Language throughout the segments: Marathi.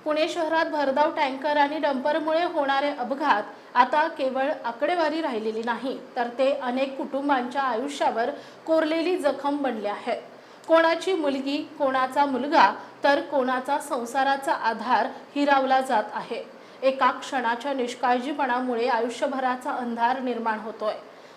पुणे शहरात भरधाव टँकर आणि डंपरमुळे होणारे अपघात आता केवळ आकडेवारी राहिलेली नाही, तर ते अनेक कुटुंबांच्या आयुष्यावर कोरलेली जखम बनले आहे। कोणाची मुलगी, कोणाचा मुलगा, तर कोणाचा संसाराचा आधार हिरावला जात आहे। एका क्षणाच्या निष्काळजीपणामुळे आयुष्यभराचा अंधार निर्माण होतोय।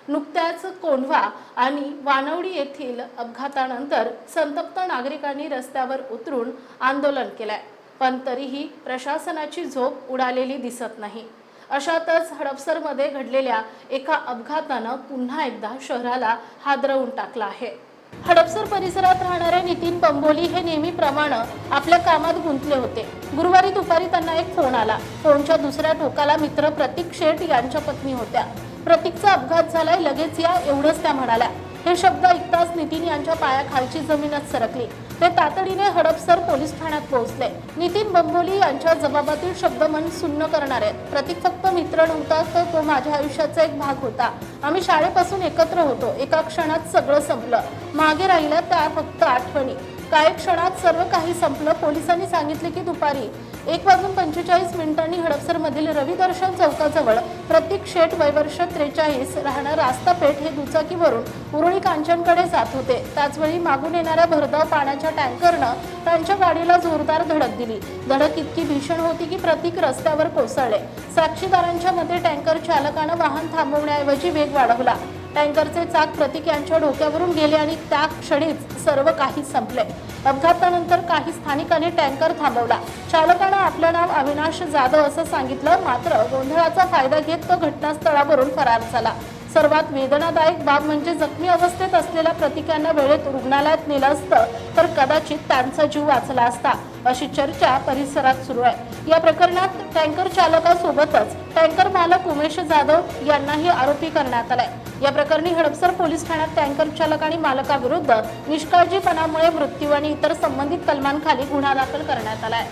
नुकत्याच कोंढवा आणि वानवडी येथील अपघातानंतर संतप्त नागरिकांनी रस्त्यावर उतरून आंदोलन केलंय, पण तरीही प्रशासनाची झोप उडालेली दिसत नाही। अशातच हडपसरमध्ये घडलेल्या एका अपघातानं पुन्हा एकदा शहराला हादरवून टाकलं आहे। हडपसर परिसरात राहणारे नितीन बंबोली हे नेहमीप्रमाणे आपल्या कामात गुंतले होते। गुरुवारी दुपारी त्यांना एक फोन आला। फोनच्या दुसऱ्या टोकाला मित्र प्रतीक शेठ यांच्या पत्नी होत्या। प्रतीकचा अपघात झालाय, लगेच या, एवढंच त्या म्हणाल्या। हे शब्द ऐकताच नितीन यांच्या पायाखालची जमीनच सरकली। ते तातडीने हडपसर पोलीस ठाण्यात पोहोचले। नितीन बंबोली यांच्या जबाबातील शब्द मन सुन्न करणारे। प्रतीक फक्त मित्र नव्हता, तर तो माझ्या आयुष्याचा एक भाग होता। आम्ही शाळेपासून एकत्र होतो। एका क्षणात सगळं संपलं। मागे राहिल्या त्या फक्त आठवणी। काही क्षणात सर्व काही संपलं। पोलिसांनी सांगितले की दुपारी 1:45 हडपसरमधील रवी दर्शन चौकाजवळ प्रतीक शेठ वय वर्ष 43 राहणार रास्तापेठ हे दुचाकीवरून उरुळी कांचनकडे जात होते। त्याचवेळी मागून येणाऱ्या भरधाव पाण्याच्या टँकरनं त्यांच्या गाडीला जोरदार धडक दिली। धडक इतकी भीषण होती की प्रतीक रस्त्यावर कोसळले। साक्षीदारांच्या मते टँकर चालकानं वाहन थांबवण्याऐवजी वेग वाढवला। टँकरचे चाक प्रतीक यांच्या डोक्यावरून गेले आणि त्या क्षणीच सर्व काही संपले। अपघातानंतर काही स्थानिकांनी टँकर थांबवला। चालकानं आपलं नाव अविनाश जाधव असं सांगितलं, मात्र गोंधळाचा फायदा घेत तो घटनास्थळावरून फरार झाला। सर्वात वेदनादायक बाब म्हणजे जखमी अवस्थेत असलेल्या प्रतीकांना वेळेत रुग्णालयात नेलं असतं तर कदाचित त्यांचा जीव वाचला असता, अशी चर्चा परिसरात सुरू आहे। या प्रकरणात टँकर चालकासोबतच टँकर मालक उमेश जाधव यांनाही आरोपी करण्यात आलाय। या प्रकरणी हडपसर पोलीस ठाण्यात टँकर चालक आणि मालकाविरुद्ध निष्काळजीपणामुळे मृत्यू आणि इतर संबंधित कलमांखाली गुन्हा दाखल करण्यात आलाय।